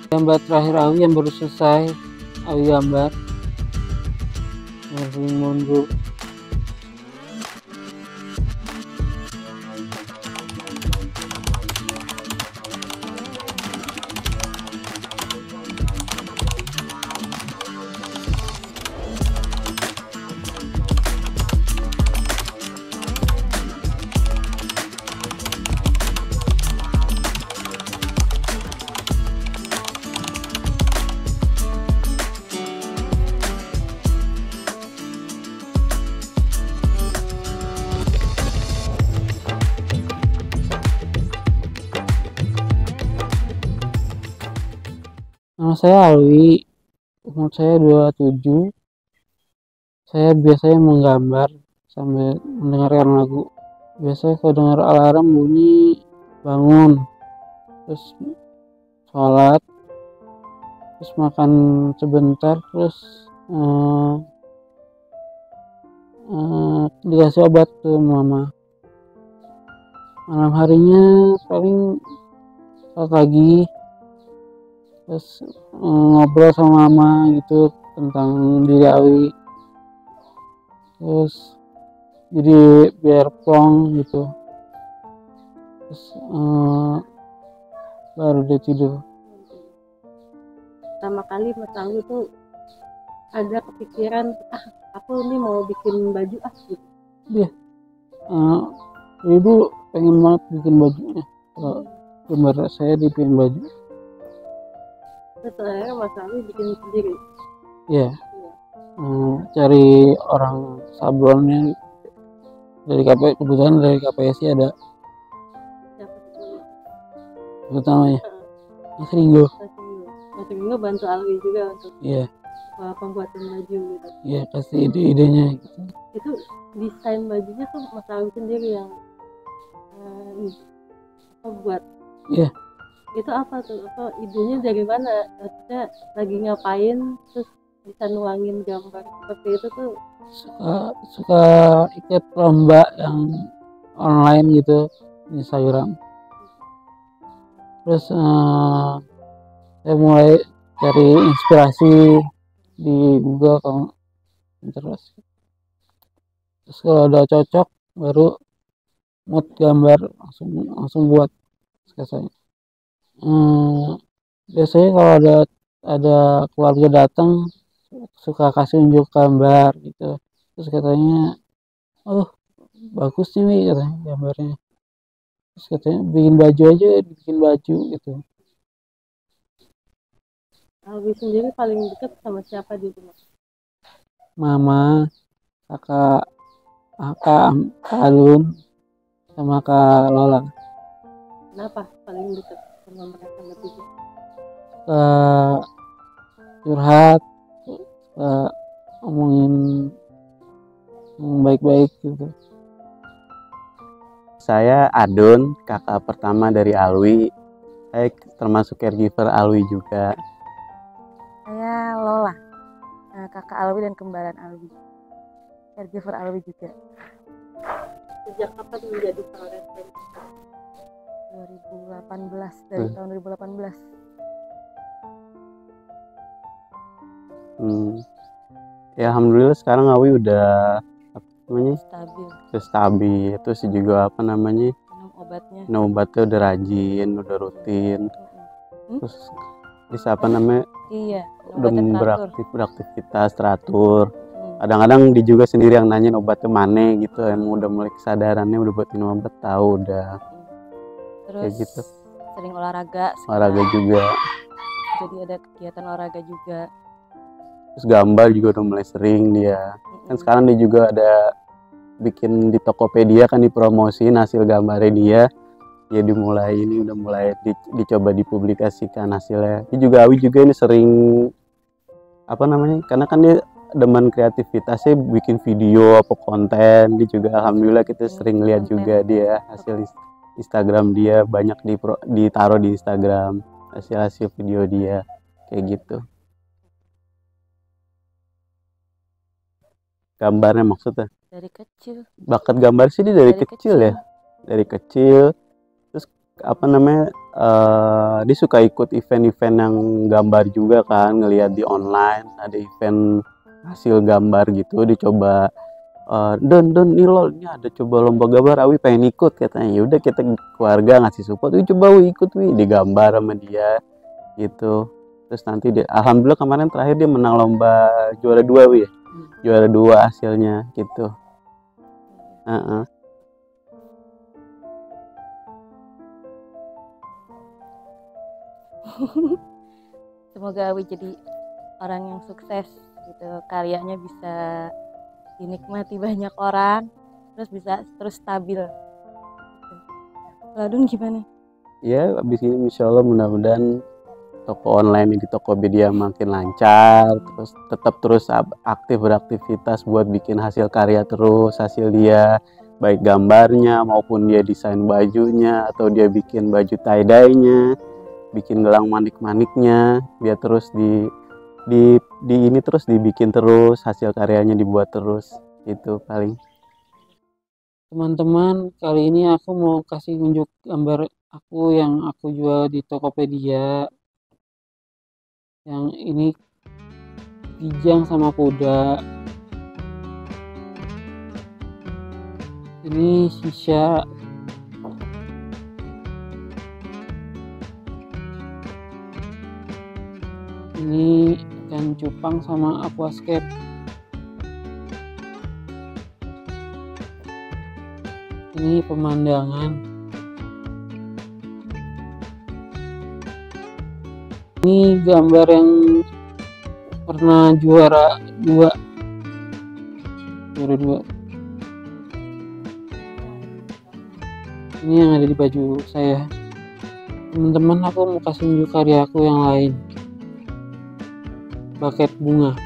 Gambar terakhir Awi yang baru selesai, Awi gambar mundur. Nama saya Alwi, umur saya 27. Saya biasanya menggambar sambil mendengarkan lagu. Biasanya kalau dengar alarm bunyi, bangun, terus sholat, terus makan sebentar, terus dikasih obat ke mama. Malam harinya paling sholat lagi, terus ngobrol sama mama gitu tentang diri Awi, terus jadi biar plong gitu, terus baru dia tidur. Pertama kali Mas Alwi tuh ada kepikiran aku ini mau bikin baju gitu. Iya, ibu pengen banget bikin bajunya. Gambar saya dibikin baju. Terus akhirnya Mas Alwi bikin sendiri. Iya. Cari orang sablonnya dari kebetulan dari KPSI ada. Pertamanya Mas Ringo. Mas Ringo bantu Alwi juga untuk pembuatan baju gitu. Iya, kasih ide-idenya gitu. Itu desain bajunya tuh Mas Alwi sendiri yang buat. Iya. Itu apa tuh? Apa idenya dari mana? Maksudnya lagi ngapain terus bisa nuangin gambar seperti itu tuh? Suka ikut lomba yang online gitu di Instagram. Terus saya mulai cari inspirasi di Google kalau Pinterest. Terus kalau udah cocok baru mood gambar langsung buat sketsanya. Biasanya kalau ada keluarga datang suka kasih unjuk gambar gitu, terus katanya bagus nih katanya gambarnya, terus katanya bikin baju gitu. Alwi sendiri paling dekat sama siapa di rumah? Mama, kakak Alun, sama Kak Lola. Kenapa paling dekat sama mereka bertiga? Curhat, ngomongin baik-baik gitu. Saya Adun, kakak pertama dari Alwi. Saya termasuk caregiver Alwi juga. Saya Lola, kakak Alwi dan kembaran Alwi, caregiver Alwi juga. Sejak kapan menjadi seorang caregiver? 2018, dari tahun 2018. Ya alhamdulillah sekarang Awi udah stabil. Terus juga minum obatnya udah rajin, udah rutin. Terus bisa udah beraktivitas teratur. Kadang-kadang dia juga sendiri yang nanyain obatnya mana gitu, yang udah mulai kesadarannya udah buat minum obat tahu udah. Terus kayak gitu. Sering olahraga juga. Jadi ada kegiatan olahraga juga. Terus gambar juga udah mulai sering dia. Kan sekarang dia juga ada bikin di Tokopedia kan, dipromosiin hasil gambarnya dia. Ya udah mulai dicoba dipublikasikan hasilnya. Dia juga Awi juga ini sering karena kan dia demen kreativitasnya, bikin video apa konten. Dia juga alhamdulillah kita sering lihat juga dia hasil Instagram dia banyak ditaruh di Instagram hasil video dia kayak gitu. Gambarnya maksudnya? Dari kecil. Bakat gambar sih dia dari kecil ya. Dari kecil. Terus apa namanya, dia suka ikut event-event yang gambar juga kan, ngelihat di online ada event hasil gambar gitu, dicoba, Don nih lo, ini ada coba lomba gambar, Awi pengen ikut katanya. Ya udah kita keluarga ngasih support, coba Wi ikut Wi, digambar sama dia gitu. Terus nanti dia, alhamdulillah kemarin terakhir dia menang lomba juara 2 Wi ya, juara 2 hasilnya gitu. Semoga Awi jadi orang yang sukses gitu, karyanya bisa dinikmati banyak orang, terus bisa terus stabil. Ladun gimana? Ya abis ini insya Allah mudah-mudahan toko online di Tokopedia makin lancar, terus tetap terus aktif beraktivitas buat bikin hasil karya terus, hasil dia baik gambarnya maupun dia desain bajunya atau dia bikin baju tie-dye-nya, bikin gelang manik-maniknya, biar terus di ini terus dibikin terus, hasil karyanya dibuat terus. Itu paling. Teman-teman, kali ini aku mau kasih unjuk gambar aku yang aku jual di Tokopedia. Yang ini kijang sama kuda. Ini shisha. Ini ikan cupang sama aquascape. Ini pemandangan. Ini gambar yang pernah juara 2. Ini yang ada di baju saya. Teman-teman, aku mau kasih unjuk karya aku yang lain. Paket bunga.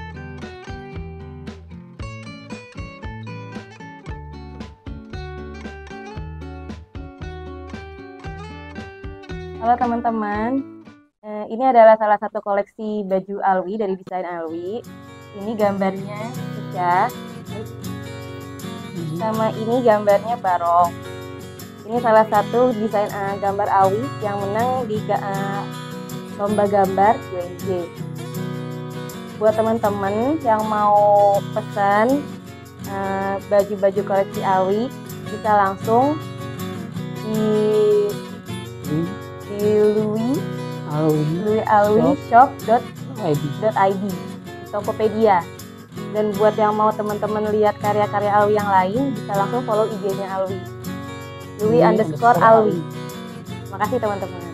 Halo teman-teman, ini adalah salah satu koleksi baju Alwi dari desain Alwi. Ini gambarnya Shisha, sama ini gambarnya Barong. Ini salah satu desain gambar Alwi yang menang di lomba gambar UNJ. Buat teman-teman yang mau pesan baju-baju koleksi Alwi, bisa langsung di luialwishop.id Tokopedia. Dan buat yang mau teman-teman lihat karya-karya Alwi yang lain, bisa langsung follow IG-nya Alwi, Lui_Alwi. Makasih teman-teman.